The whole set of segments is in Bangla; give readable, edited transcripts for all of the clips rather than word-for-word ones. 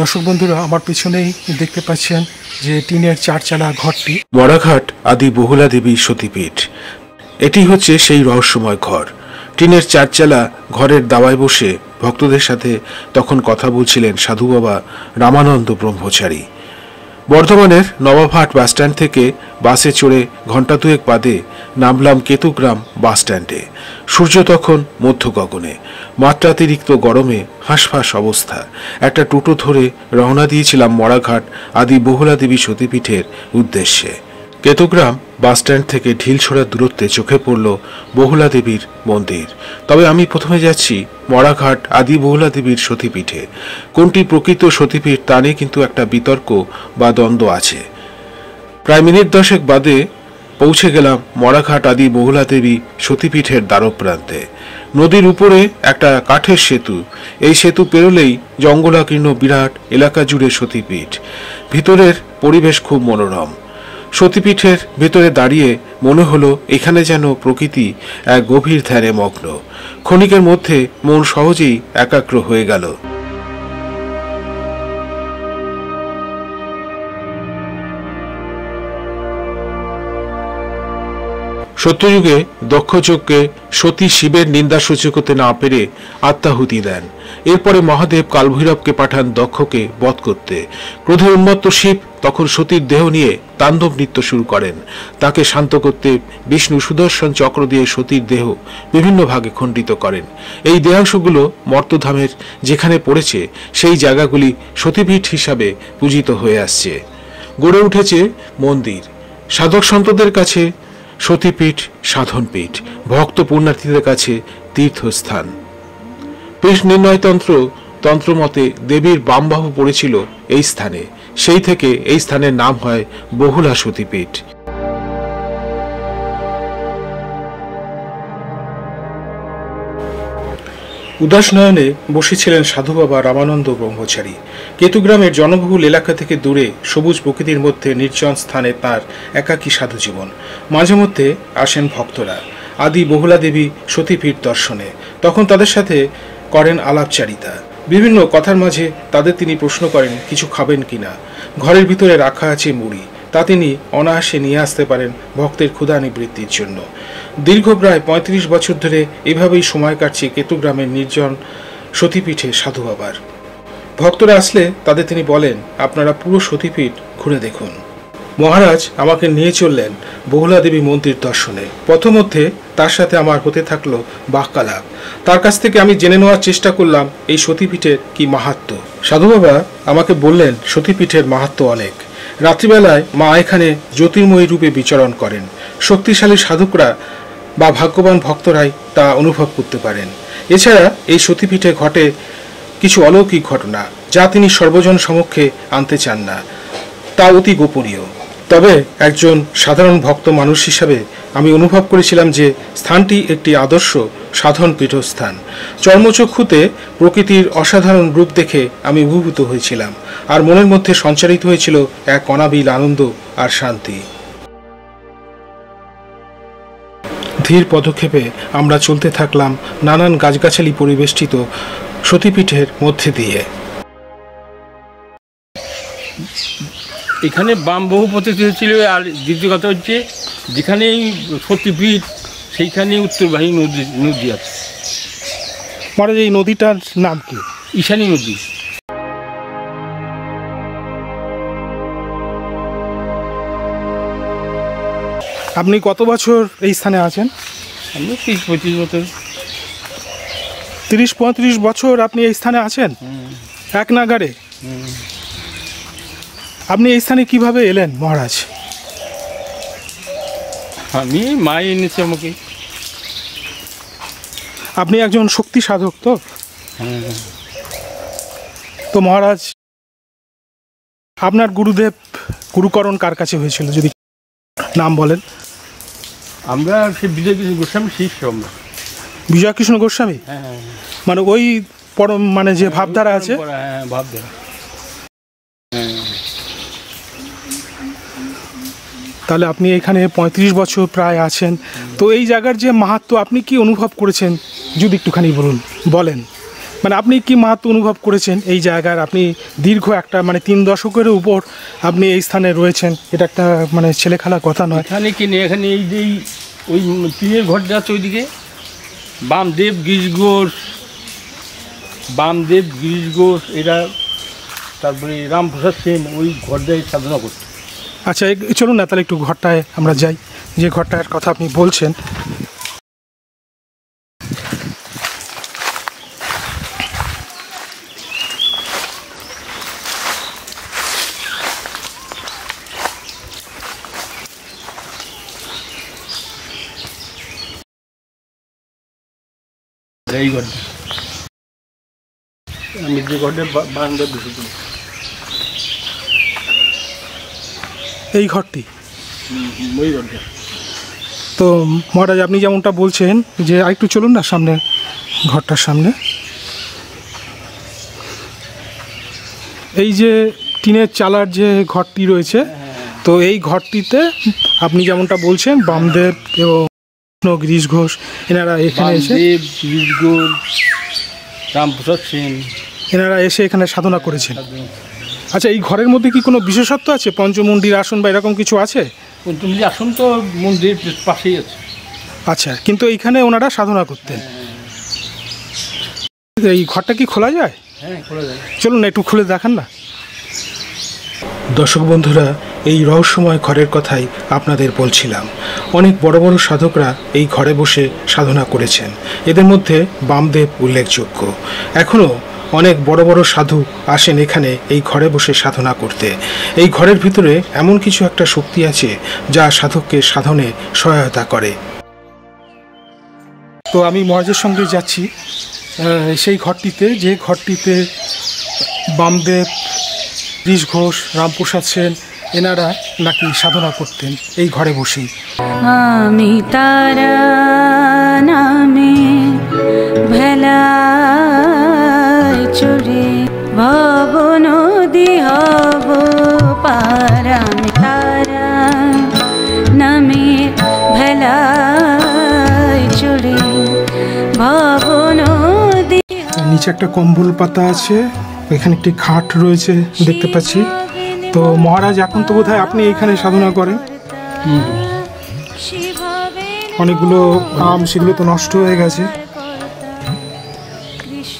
দর্শক বন্ধুরা, আমার পিছনেই দেখতে পাচ্ছেন যে টিনের চারচালা ঘরটি মরাঘাট আদি বহুলা দেবীর সতীপীঠ। এটি হচ্ছে সেই রহস্যময় ঘর। টিনের চারচালা ঘরের দাওয়ায় বসে ভক্তদের সাথে তখন কথা বলছিলেন সাধু বাবা রামানন্দ ব্রহ্মচারী। বর্ধমানের নবাবহাট বাসস্ট্যান্ড থেকে বাসে চড়ে ঘণ্টা দুয়েক বাদে নামলাম কেতুগ্রাম বাসস্ট্যান্ডে। সূর্য তখন মধ্য গগনে, মাত্রাতিরিক্ত গরমে হাঁসফাঁস অবস্থা। একটা টোটো ধরে রওনা দিয়েছিলাম মরাঘাট আদি বহুলা দেবী সতীপীঠের উদ্দেশ্যে। কেতুগ্রাম বাসস্ট্যান্ড থেকে ঢিলছোড়ার দূরত্বে চোখে পড়ল বহুলা দেবীর মন্দির। তবে আমি প্রথমে যাচ্ছি মরাঘাট আদি বহুলা দেবীর সতীপীঠে। কোনটি প্রকৃত সতীপীঠ তা নিয়ে কিন্তু একটা বিতর্ক বা দ্বন্দ্ব আছে। প্রায় মিনিট 10 বাদে পৌঁছে গেলাম মরাঘাট আদি বহুলা দেবী সতীপীঠের দ্বারপ্রান্তে। নদীর উপরে একটা কাঠের সেতু। এই সেতু পেরোলেই জঙ্গলাকীর্ণ বিরাট এলাকা জুড়ে সতীপীঠ। ভিতরের পরিবেশ খুব মনোরম। সতীপীঠের ভেতরে দাঁড়িয়ে মনে হলো এখানে যেন প্রকৃতি এক গভীর ধ্যানে মগ্ন। ক্ষণিকের মধ্যে মন সহজেই একাগ্র হয়ে গেল। সত্যযুগে দক্ষযজ্ঞে সতী শিবের নিন্দাসূচক হতে না পেরে আত্মাহুতি দেন। এরপরে মহাদেব কালভৈরবকে পাঠান দক্ষকে বধ করতে। ক্রোধে উন্মত্ত শিব তখন সতীর দেহ নিয়ে তাণ্ডব নৃত্য শুরু করেন। তাকে শান্ত করতে বিষ্ণু সুদর্শন চক্র দিয়ে সতীর দেহ বিভিন্ন ভাগে খণ্ডিত করেন। এই দেহাংশগুলো মর্তধামের যেখানে পড়েছে সেই জায়গাগুলি সতীপীঠ হিসাবে পূজিত হয়ে আসছে। গড়ে উঠেছে মন্দির। সাধক সন্তদের কাছে সতীপীঠ সাধনপীঠ, ভক্ত পুণ্যার্থীদের কাছে তীর্থস্থান। পীঠ নির্ণয়তন্ত্র তন্ত্রমতে দেবীর বামবাহু পড়েছিল এই স্থানে। সেই থেকে এই স্থানের নাম হয় বহুলা সতীপীঠ। উদাস নয়নে বসেছিলেন সাধু বাবা রামানন্দ ব্রহ্মচারী। কেতুগ্রামের জনবহুল এলাকা থেকে দূরে সবুজ প্রকৃতির মধ্যে নির্জন স্থানে তার একাকী সাধু জীবন। মাঝে মধ্যে আসেন ভক্তরা আদি বহুলা দেবী সতীপীঠ দর্শনে। তখন তাদের সাথে করেন আলাপচারিতা। বিভিন্ন কথার মাঝে তাদের তিনি প্রশ্ন করেন কিছু খাবেন কিনা। ঘরের ভিতরে রাখা আছে মুড়ি, তা তিনি অনায়াসে নিয়ে আসতে পারেন ভক্তের ক্ষুধা নিবৃত্তির জন্য। দীর্ঘ প্রায় 35 বছর ধরে এভাবেই সময় কাটছে কেতুগ্রামের নির্জন সতীপীঠে সাধু বাবার। ভক্তরা আসলে তাদের তিনি বলেন, আপনারা পুরো সতীপীঠ ঘুরে দেখুন। মহারাজ আমাকে নিয়ে চললেন বহুলা দেবী মন্দির দর্শনে। পথমধ্যে তার সাথে আমার হতে থাকলো বাক্যালাপ। তার কাছ থেকে আমি জেনে নেওয়ার চেষ্টা করলাম এই সতীপীঠের কি মাহাত্ম্য। সাধু বাবা আমাকে বললেন সতীপীঠের মাহাত্ম্য অনেক। রাত্রিবেলায় মা এখানে জ্যোতির্ময়ী রূপে বিচরণ করেন। শক্তিশালী সাধকরা বা ভাগ্যবান ভক্তরাই তা অনুভব করতে পারেন। এছাড়া এই সতীপীঠে ঘটে কিছু অলৌকিক ঘটনা যা তিনি সর্বজন সমক্ষে আনতে চান না, তা অতি গোপনীয়। তবে একজন সাধারণ ভক্ত মানুষ হিসাবে আমি অনুভব করেছিলাম যে স্থানটি একটি আদর্শ সাধন পীঠস্থান। চর্মচক্ষুতে প্রকৃতির অসাধারণ রূপ দেখে আমি অভিভূত হয়েছিলাম, আর মনের মধ্যে সঞ্চারিত হয়েছিল এক অনাবিল আনন্দ আর শান্তি। ধীর পদক্ষেপে আমরা চলতে থাকলাম নানান গাছগাছালি পরিবেষ্টিত সতীপীঠের মধ্যে দিয়ে। এখানে বাম বহু পদ্ধতি হয়েছিল। আর দ্বিতীয় কথা হচ্ছে যেখানেই সতীপীঠ সেইখানেই উত্তরবাহী নদী আছে। মানে এই নদীটার নাম কি? ঈশানী নদী। আপনি কত বছর এই স্থানে আছেন? আমি 30-35 বছর। 30-35 বছর আপনি এই স্থানে আছেন এক নাগারে? আপনি এই স্থানে কিভাবে এলেন মহারাজ? আমি মাই এনেছি আমাকে। আপনি একজন শক্তি সাধক তো? তো মহারাজ আপনার গুরুদেব গুরুকরণ কার কাছে হয়েছিল যদি নাম বলেন? আমরা সেই বিজয়কৃষ্ণ গোস্বামী শিষ্য। আমরা বিজয়কৃষ্ণ গোস্বামী? মানে ওই পরম মানে যে ভাবধারা আছে? ভাবধারা। তাহলে আপনি এখানে 35 বছর প্রায় আছেন। তো এই জায়গার যে মাহাত্ম্য আপনি কি অনুভব করেছেন যদি একটুখানি বলেন। মানে আপনি কি মাহাত্ম অনুভব করেছেন এই জায়গার? আপনি দীর্ঘ একটা মানে 3 দশকের উপর আপনি এই স্থানে রয়েছেন, এটা একটা মানে ছেলেখেলা কথা নয়। এখানে কিনে এখানে এই যে ওই টিনের ঘরটা আছে ওইদিকে বামদেব গিরিশ ঘোষ এরা, তারপরে রামপ্রসাদ সেন ওই ঘরটায় সাধনা করতো। আচ্ছা চলুন না তাহলে একটু ঘরটায় আমরা যাই, যে ঘরটার কথা আপনি বলছেন। এই ঘরটা আমি যে ঘরটা বারান্দা বসেছিল, এই ঘরটি ওই ঘরটা। তো মহারাজ আপনি যেমনটা বলছেন যে আরেকটু চলুন না সামনে, ঘরটার সামনে। এই যে টিনের চালার যে ঘরটি রয়েছে, তো এই ঘরটিতে আপনি যেমনটা বলছেন বামদেব এবং গিরিশ ঘোষ এনারা এখানে এসে, গিরিশ ঘোষ, রামপ্রসাদ সেন এনারা এসে এখানে সাধনা করেছেন। আচ্ছা এই ঘরের মধ্যে কি কোনো বিশেষত্ব আছে? পঞ্চমন্দির আসন বা এরকম কিছু আছে? পঞ্চমন্দির আসন তো মন্দির পাশেই আছে। আচ্ছা, কিন্তু এইখানে ওনারা সাধনা করতেন। এই ঘরটা কি খোলা যায়? হ্যাঁ খোলা যায়, চলুন না একটু খুলে দেখান না। দর্শক বন্ধুরা, এই রহস্যময় ঘরের কথাই আপনাদের বলছিলাম। অনেক বড় বড় সাধকরা এই ঘরে বসে সাধনা করেছেন, এদের মধ্যে বামদেব উল্লেখযোগ্য। এখনও অনেক বড় বড় সাধু আসেন এখানে এই ঘরে বসে সাধনা করতে। এই ঘরের ভিতরে এমন কিছু একটা শক্তি আছে যা সাধককে সাধনে সহায়তা করে। তো আমি মহারাজের সঙ্গে যাচ্ছি সেই ঘরটিতে, যে ঘরটিতে বামদেব, গিরিশ ঘোষ, রামপ্রসাদ সেন এনারা নাকি সাধনা করতেন এই ঘরে বসেই। আমি তারা নামে ভেলায় চড়ে ভব নদী হব পার। আমি তারা নামে ভেলায় চড়ে ভব নদী। নিচে একটা কম্বল পাতা আছে, এখানে একটি খাট রয়েছে দেখতে পাচ্ছি। তো মহারাজ এখন তো বোধহয় আপনি এখানে সাধনা করেন। অনেকগুলো আম সেগুলো তো নষ্ট হয়ে গেছে।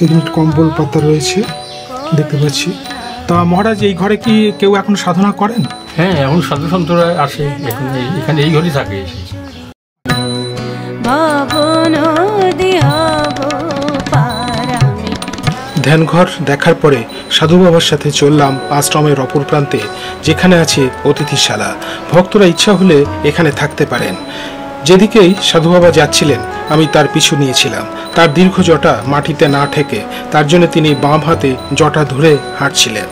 এখানে একটা কম্বল পাতা রয়েছে দেখতে পাচ্ছি। তা মহারাজ এই ঘরে কি কেউ এখন সাধনা করেন? হ্যাঁ এখন সাধু সন্তরা আসে এখানে, এই ঘরেই থাকে। ধ্যানঘর দেখার পরে সাধু বাবার সাথে চললাম আশ্রমের অপর প্রান্তে, যেখানে আছে অতিথিশালা। ভক্তরা ইচ্ছা হলে এখানে থাকতে পারেন। যেদিকেই সাধু বাবা যাচ্ছিলেন আমি তার পিছু নিয়েছিলাম। তার দীর্ঘ জটা মাটিতে না ঠেকে, তার জন্য তিনি বাম হাতে জটা ধরে হাঁটছিলেন।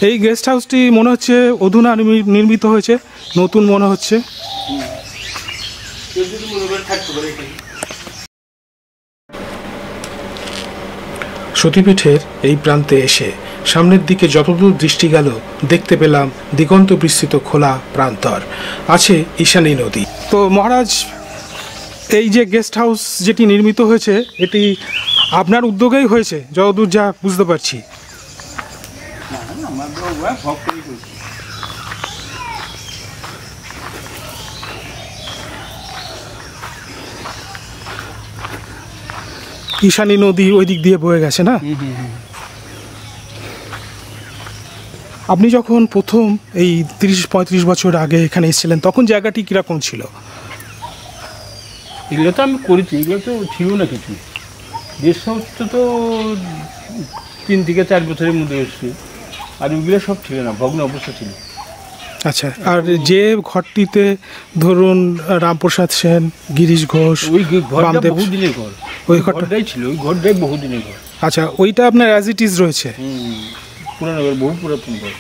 এই গেস্ট হাউসটি মনে হচ্ছে অধুনা নির্মিত হয়েছে, নতুন মনে হচ্ছে। সতীপীঠের এই প্রান্তে এসে সামনের দিকে যতদূর দৃষ্টি গেল দেখতে পেলাম দিগন্ত বিস্তৃত খোলা প্রান্তর, আছে ঈশানী নদী। তো মহারাজ এই যে গেস্ট হাউস যেটি নির্মিত হয়েছে এটি আপনার উদ্যোগেই হয়েছে যতদূর যা বুঝতে পারছি। ঈশানী নদী ওই দিক দিয়ে বয়ে গেছে না? আপনি যখন প্রথম এই 30-35 বছর আগে এখানে এসেছিলেন তখন জায়গাটি কিরকম ছিল? এগুলো তো আমি করেছি, এগুলো তো ছিল না কিছু। গেস্ট হাউস তো 3 থেকে 4 বছরের মধ্যে এসছে, আর ওইগুলো সব ছিল না, ভগ্ন অবস্থা ছিল। আচ্ছা, আর যে ঘরটিতে ধরুন রামপ্রসাদ সেন, গিরিশ ঘোষ, ওই ঘরটা বহুদিনের ঘর, ওই ঘরটাই ছিল, ওই ঘরটাই বহুদিনের ঘর। আচ্ছা, ওইটা আপনার অ্যাজ ইট ইজ রয়েছে? পুরানো ঘর, বহু পুরাতন ঘর,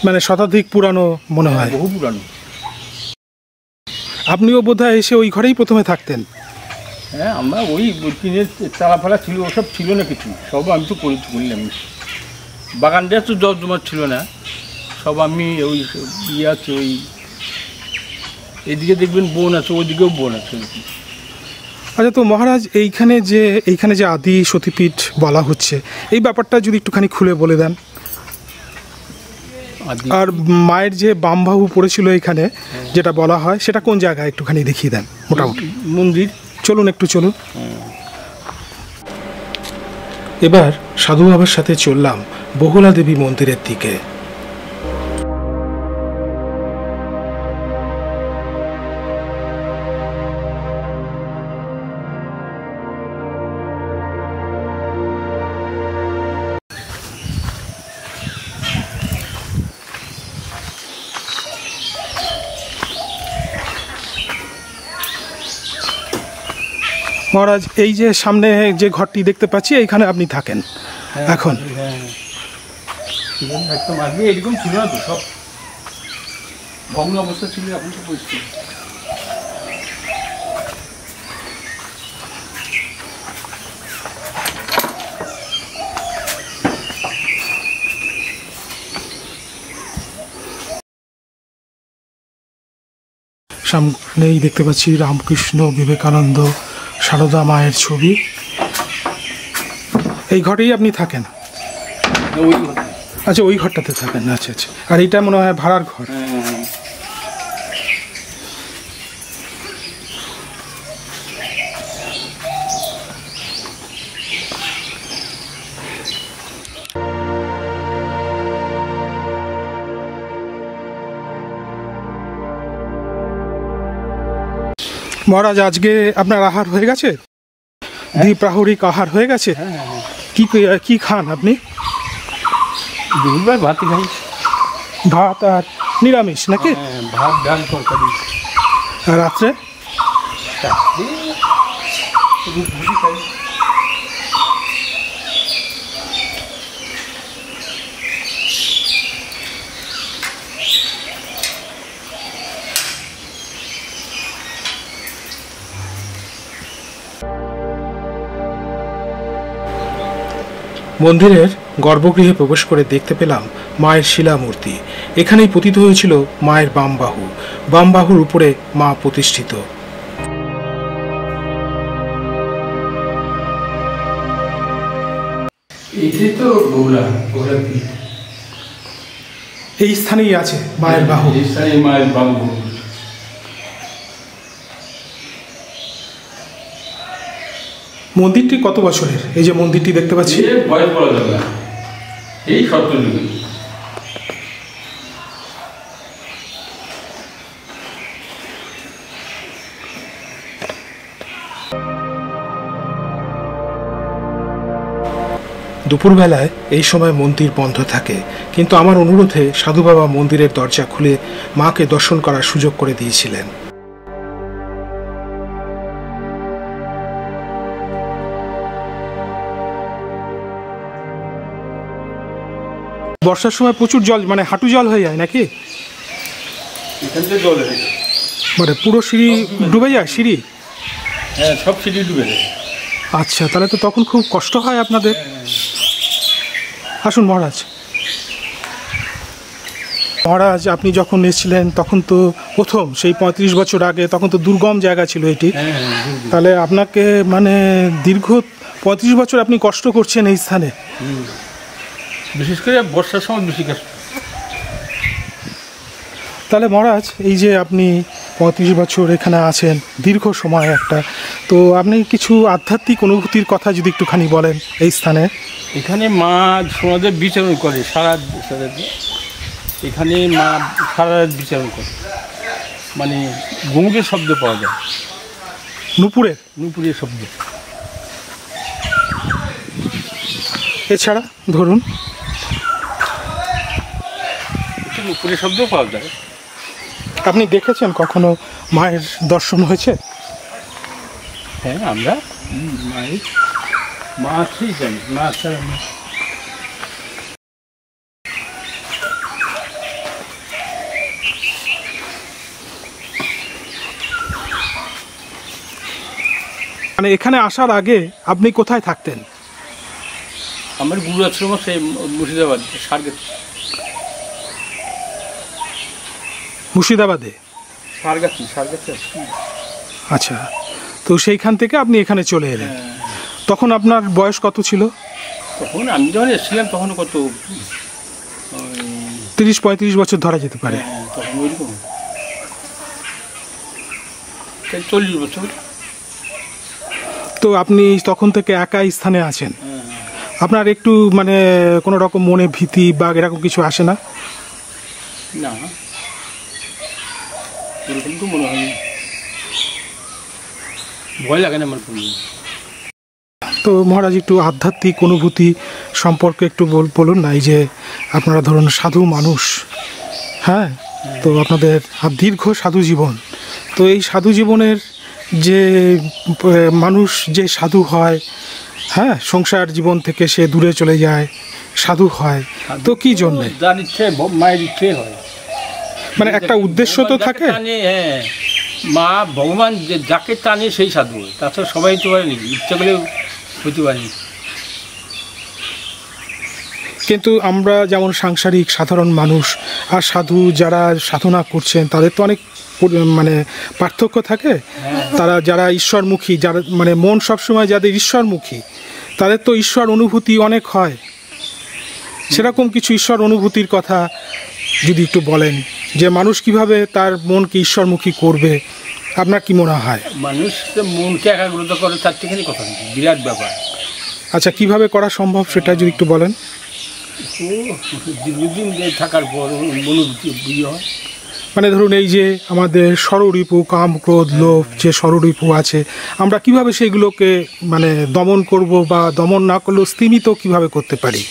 মানে শতাধিক পুরানো মনে হয়। বহু পুরানো। আপনিও বোধহয় এসে ওই ঘরেই প্রথমে থাকতেন? হ্যাঁ, আমরা ওই টিনের চালাফালা ছিল, ওসব ছিল না কিছু, সব আমি তো করলাম। বাগানটা তো জমজমাট ছিল না, সব আমি ওই ইয়ে আছে, ওই এদিকে দেখবেন বন আছে, ওইদিকেও বন আছে। আচ্ছা, তো মহারাজ এইখানে যে আদি সতীপীঠ বলা হচ্ছে, এই ব্যাপারটা যদি একটুখানি খুলে বলে দেন। আর মায়ের যে বামবাহু পড়েছিল এখানে যেটা বলা হয়, সেটা কোন জায়গায় একটুখানি দেখিয়ে দেন মোটামুটি। মন্দির, চলুন একটু চলুন। এবার সাধু বাবার সাথে চললাম বহুলা দেবী মন্দিরের দিকে। মহারাজ, এই যে সামনে যে ঘরটি দেখতে পাচ্ছি, এইখানে আপনি থাকেন এখন? একদম আগে এরকম ছিল না তো, সব ভগ্ন অবস্থা ছিল, এখন তো পরিস্থিতি। সামনেই দেখতে পাচ্ছি রামকৃষ্ণ, বিবেকানন্দ, সারদা মায়ের ছবি। এই ঘরেই আপনি থাকেন? আচ্ছা, ওই ঘরটাতে থাকেন। আচ্ছা আচ্ছা। আর এইটা মনে হয় ভাড়ার ঘর। মহারাজ, আজকে আপনার আহার হয়ে গেছে? দ্বিপ্রাহরিক আহার হয়ে গেছে? কি খান আপনি? দুপুরবেলা ভাতই খাই। ভাত আর নিরামিষ নাকি? ভাত, ডাল, তরকারি। আর রাত্রে? রুটি খাই। মন্দিরের গর্ভগৃহে প্রবেশ করে দেখতে পেলাম মায়ের শিলামূর্তি। এখানেই পতিত হয়েছিল মায়ের বামবাহু। বামবাহুর উপরে মা প্রতিষ্ঠিত। এই স্থানেই আছে মায়ের বাহু। মায়ের বাহু। মন্দিরটি কত বছরের? এই যে মন্দিরটি দেখতে পাচ্ছি, বয়স বলা যাবে না, এই 70 যুগে। দুপুরবেলায় এই সময় মন্দির বন্ধ থাকে, কিন্তু আমার অনুরোধে সাধু বাবা মন্দিরের দরজা খুলে মাকে দর্শন করার সুযোগ করে দিয়েছিলেন। বর্ষার সময় প্রচুর জল, মানে হাঁটু জল হয়ে যায় নাকি? এখান থেকে জল হয়ে যায়, মানে পুরো সিঁড়ি ডুবে যায়? সিঁড়ি? হ্যাঁ, সব সিঁড়ি ডুবে যায়। আচ্ছা, তাহলে তো তখন খুব কষ্ট হয় আপনাদের। আসুন মহারাজ। মহারাজ, আপনি যখন এসেছিলেন তখন তো প্রথম, সেই 35 বছর আগে, তখন তো দুর্গম জায়গা ছিল এটি। তাহলে আপনাকে মানে দীর্ঘ 35 বছর আপনি কষ্ট করছেন এই স্থানে। বিশেষ করে বর্ষার সময় বেশি কষ্ট। তাহলে মহারাজ, এই যে আপনি 35 বছর এখানে আছেন, দীর্ঘ সময় একটা, তো আপনি কিছু আধ্যাত্মিক অনুভূতির কথা যদি একটুখানি বলেন এই স্থানে। এখানে মা সোনাদের বিচারণ করে সারা, এখানে মা সারা রাত বিচারণ করে, মানে ঘুঙুরের শব্দ পাওয়া যায়, নুপুরের শব্দ। এছাড়া ধরুন নুপুরের শব্দ পাওয়া যায়। আপনি দেখেছেন কখনো মায়ের দর্শন হয়েছে? হ্যাঁ, আমরা মা আছেই জানি, মা ছাড়া মানে এখানে আসার আগে আপনি কোথায় থাকতেন? আমার গুরু আশ্রম আছে মুর্শিদাবাদ মুর্শিদাবাদে। সারগাছি আচ্ছা, তো সেইখান থেকে আপনি এখানে চলে এলেন। তখন আপনার বয়স কত ছিল? তখন আমি যখন এসেছিলাম তখন কত 30-35 বছর ধরা যেতে পারে। তখন ওইরকম 40 বছর। তো আপনি তখন থেকে একা স্থানে আছেন, আপনার একটু মানে কোনো রকম মনে ভীতি বা এরকম কিছু আসে না? না, এরকম তো মনে হয় ভয় লাগে না আমার কোনো। তো মহারাজ একটু আধ্যাত্মিক অনুভূতি সম্পর্কে একটু বলুন না। এই যে আপনারা ধরুন সাধু মানুষ, হ্যাঁ, তো আপনাদের দীর্ঘ সাধু জীবন, তো এই সাধু জীবনের যে মানুষ যে সাধু হয়, হ্যাঁ, সংসার জীবন থেকে সে দূরে চলে যায়, সাধু হয়, তো কি জন্য? যার ইচ্ছে, মায়ের ইচ্ছে হয়, মানে একটা উদ্দেশ্য তো থাকে। হ্যাঁ, মা ভগবান যাকে টানে সেই সাধু হয়, তাছাড়া সবাই তো পারেনি, ইচ্ছা করলে হতে পারেনি। কিন্তু আমরা যেমন সাংসারিক সাধারণ মানুষ আর সাধু যারা সাধনা করছেন তাদের তো অনেক মানে পার্থক্য থাকে। তারা যারা ঈশ্বরমুখী, যারা মানে মন সবসময় যাদের ঈশ্বরমুখী, তাদের তো ঈশ্বর অনুভূতি অনেক হয়। সেরকম কিছু ঈশ্বর অনুভূতির কথা যদি একটু বলেন, যে মানুষ কিভাবে তার মনকে ঈশ্বরমুখী করবে, আপনার কি মনে হয়? মানুষ মনকে একাগ্রতা করে, তার থেকে কথা বিরাট ব্যাপার। আচ্ছা, কিভাবে করা সম্ভব সেটা যদি একটু বলেন। দীর্ঘদিন থাকার পর অনুভূতি হয়। মানে ধরুন এই যে আমাদের ষড়রিপু, কাম, ক্রোধ, লোভ যে ষড়রিপু আছে, আমরা কিভাবে সেগুলোকে মানে দমন করব বা দমন না করলেও স্তীমিত কিভাবে করতে পারি?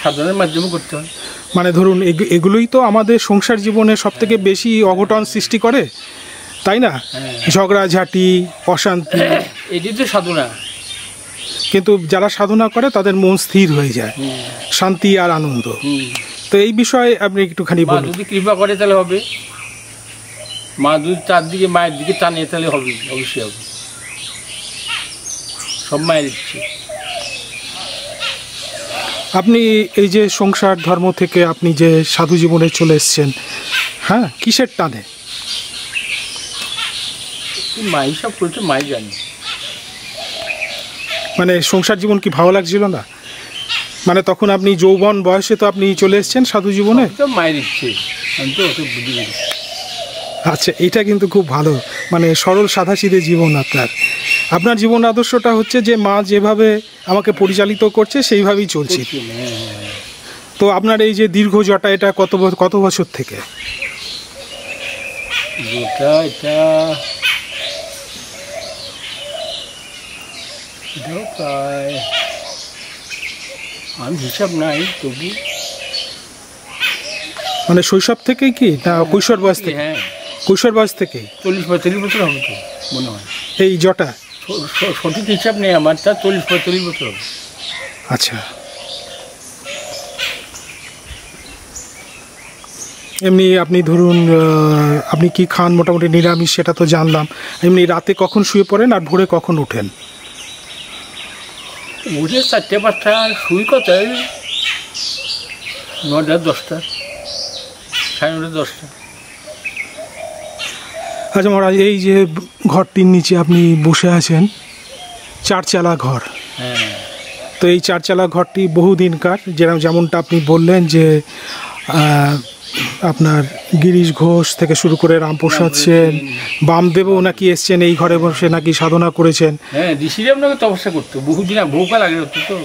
সাধনের মাধ্যমে করতে হয়। মানে ধরুন এগুলোই তো আমাদের সংসার জীবনে সব থেকে বেশি অঘটন সৃষ্টি করে, তাই না? ঝগড়াঝাটি, অশান্তি, এটি তো সাধনা। কিন্তু যারা সাধনা করে তাদের মন স্থির হয়ে যায়, শান্তি আর আনন্দ। তো এই বিষয়ে আপনি একটুখানি বলুন। যদি কৃপা করে তাহলে হবে, মা যদি তার দিকে, মায়ের দিকে টানে তাহলে হবে, অবশ্যই হবে, সব মায়ের ইচ্ছে। আপনি এই যে সংসার ধর্ম থেকে আপনি যে সাধু জীবনে চলে এসছেন, হ্যাঁ, কিসের টানে? মাই সব করছে, মাই জানি। মানে সংসার জীবন কি ভালো লাগছিল না? মানে তখন আপনি যৌবন বয়সে তো আপনি চলে এসছেন সাধু জীবনে। মায়ের ইচ্ছে, আমি তো ওকে বুঝি। আচ্ছা, এটা কিন্তু খুব ভালো, মানে সরল সাদাসিধে জীবন আপনার জীবন আদর্শটা হচ্ছে যে মা যেভাবে আমাকে পরিচালিত করছে সেইভাবেই চলছি। তো আপনার এই যে দীর্ঘ জটা, এটা কত বছর থেকে? এটা প্রায় আমি হিসাব নাই, তবু মানে শৈশব থেকে কি না কৈশোর বয়স থেকে? হ্যাঁ, কৈশোর বয়স থেকে 40-45 বছর হবে তো মনে হয়। এই জটা সঠিক হিসাব নেই আমার, তা 40-45 বছর হবে। আচ্ছা, এমনি আপনি ধরুন আপনি কি খান? মোটামুটি নিরামিষ, সেটা তো জানলাম। এমনি রাতে কখন শুয়ে পড়েন আর ভোরে কখন ওঠেন? উঠে 4-5টা, শুই কোথায় 9-10টা, 9:30-10টা। আচ্ছা মহারাজ, এই যে ঘরটির নিচে আপনি বসে আছেন, 4 চালা ঘর, হ্যাঁ, তো এই 4 চালা ঘরটি বহুদিনকার, যেমনটা আপনি বললেন যে আপনার গিরিশ ঘোষ থেকে শুরু করে রামপ্রসাদ সেন, বামদেবও নাকি এসছেন এই ঘরে বসে নাকি সাধনা করেছেন। হ্যাঁ, ঋষিরা আপনাকে তপস্যা করতো বহুদিন, বহুকাল আগে হতো। তো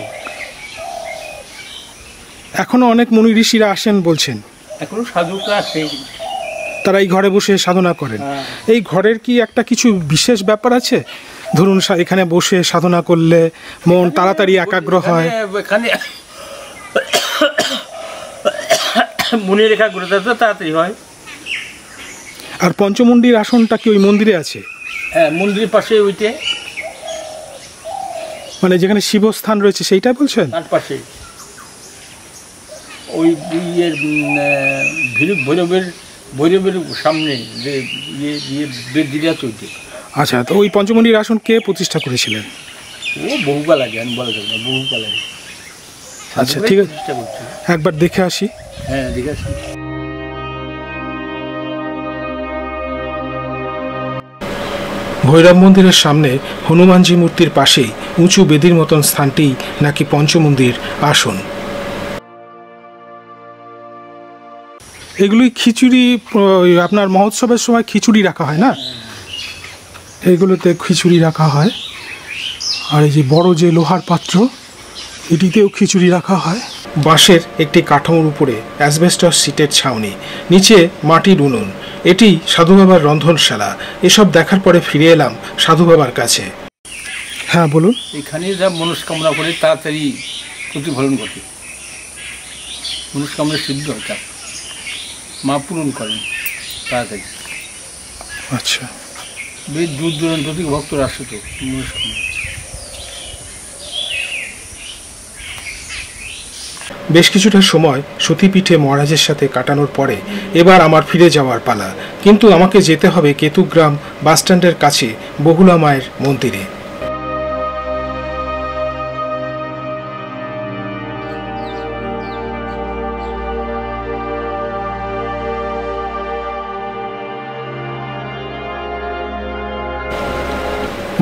এখনো অনেক মুনি ঋষিরা আসেন বলছেন, এখনো সাধকরা আসে, তারা এই ঘরে বসে সাধনা করেন। এই ঘরের কি একটা কিছু বিশেষ ব্যাপার আছে? ধরুন এখানে বসে সাধনা করলে মন তাড়াতাড়ি একাগ্র হয়। এখানে মনের একাগ্রতা তো তাড়াতাড়ি হয়। আর পঞ্চমুণ্ডির আসনটা কি ওই মন্দিরে আছে? হ্যাঁ, মন্দিরের পাশে ওইতে, মানে যেখানে শিবস্থান রয়েছে সেইটা বলছেন? তার পাশে ওই ভৈরবের সামনে যে বেদিরা চলছে। আচ্ছা, তো ওই পঞ্চমুণ্ডির আসন কে প্রতিষ্ঠা করেছিলেন? ও বহুকাল আগে, আমি বলা যাবে না, বহুকাল আগে। আচ্ছা, ঠিক আছে, চেষ্টা করছি। একবার দেখে আসি। হ্যাঁ, ঠিক আছে। ভৈরব মন্দিরের সামনে হনুমানজি মূর্তির পাশেই উঁচু বেদির মতন স্থানটি নাকি পঞ্চমন্দির আসন। এগুলোই খিচুড়ি, আপনার মহোৎসবের সময় খিচুড়ি রাখা হয় না, এগুলোতে খিচুড়ি রাখা হয়। আর এই যে বড় যে লোহার পাত্র, এটিতেও খিচুড়ি রাখা হয়। বাঁশের একটি কাঠামোর উপরে অ্যাসবেস্টস সিটের ছাউনি, নিচে মাটির উনুন, এটি সাধু বাবার রন্ধনশালা। এসব দেখার পরে ফিরে এলাম সাধু বাবার কাছে। হ্যাঁ বলুন। এখানে যা মনস্কামনা করে তাড়াতাড়ি প্রতিফলন ঘটে, মনস্কামনা সিদ্ধ হয়, তা মা পূরণ করেন তাড়াতাড়ি। আচ্ছা, বেশ দূর দূরান্ত থেকে ভক্তরা আসে তো মনস্কামনা। বেশ কিছুটা সময় সতীপীঠে মহারাজের সাথে কাটানোর পরে এবার আমার ফিরে যাওয়ার পালা। কিন্তু আমাকে যেতে হবে কেতুগ্রাম বাসস্ট্যান্ডের কাছে বহুলা মায়ের মন্দিরে।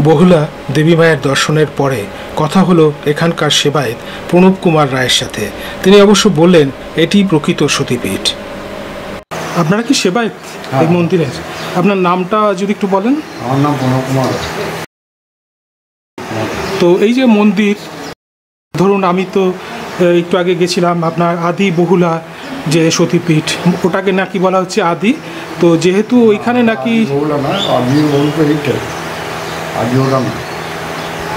বহুলা দেবী মায়ের দর্শনের পরে কথা হলো এখানকার সেবায়েত প্রণব কুমার রায়ের সাথে। তিনি অবশ্য বললেন এটি প্রকৃত সতীপীঠ। আপনারা কি সেবায়েত এই মন্দিরের? আপনার নামটা যদি একটু বলেন। আমার নাম প্রণব কুমার। তো এই যে মন্দির, ধরুন আমি তো একটু আগে গেছিলাম, আপনার আদি বহুলা যে সতীপীঠ, ওটাকে নাকি বলা হচ্ছে আদি। তো যেহেতু ওইখানে নাকি বহুলা না, আদি বলতে এইটা আদি ওটা না,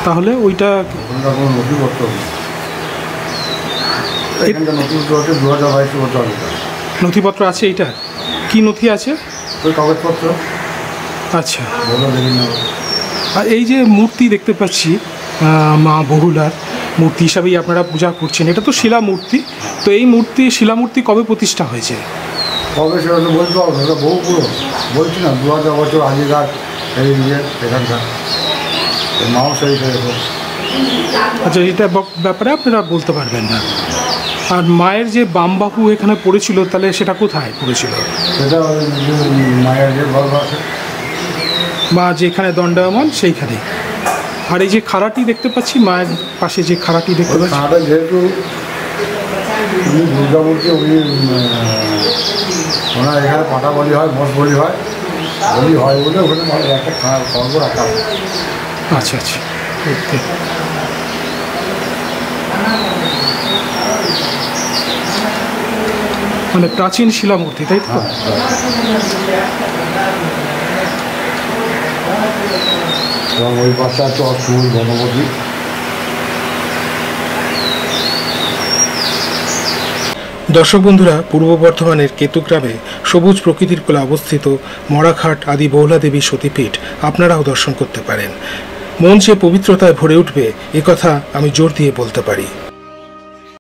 তাহলে ওইটা ওখানকার কোনো নথিপত্র নেই। এখানকার নথিপত্র হচ্ছে 2022 বছর আগে। নথিপত্র আছে? এইটা কি নথি আছে? ওই কাগজপত্র। আচ্ছা, বহুলা দেবীর নাম। আর এই যে মূর্তি দেখতে পাচ্ছি মা বহুলার মূর্তি হিসাবেই আপনারা পূজা করছেন, এটা তো শিলা মূর্তি। তো এই মূর্তি, শিলামূর্তি কবে প্রতিষ্ঠা হয়েছে? কবে সেটা তো বলতে পারবো না, ওটা বহু পুরো। বলছি না 2000 বছর আগেকার এই এখানকার মাও সেই। আচ্ছা, এটা ব্যাপারে আপনারা বলতে পারবেন না। আর মায়ের যে বামবাহু এখানে পড়েছিল, তাহলে সেটা কোথায় পড়েছিল? সেটা মায়ের যে গল্প আছে, মা যেখানে দণ্ডায়মান সেইখানে। আর এই যে খাড়াটি দেখতে পাচ্ছি, মায়ের পাশে যে খাড়াটি দেখতে পাচ্ছি, খাঁটা যেহেতু উনি দুর্গামূর্তি, উনি ওনার এখানে পাটা বলি হয়, মোষ বলি হয়, বলি হয় বলে ওখানে একটা খর্ব রাখা হয়। আচ্ছা আচ্ছা, ওকে। মানে প্রাচীন শিলামূর্তি, তাই তো? এবং ওই পাশে আছে অষ্টমী গণপতি। দর্শক বন্ধুরা, পূর্ব বর্ধমানের কেতুগ্রামে সবুজ প্রকৃতির কোলে অবস্থিত মরাঘাট আদি বহুলা দেবী সতীপীঠ আপনারাও দর্শন করতে পারেন। মন যে পবিত্রতায় ভরে উঠবে, একথা আমি জোর দিয়ে বলতে পারি।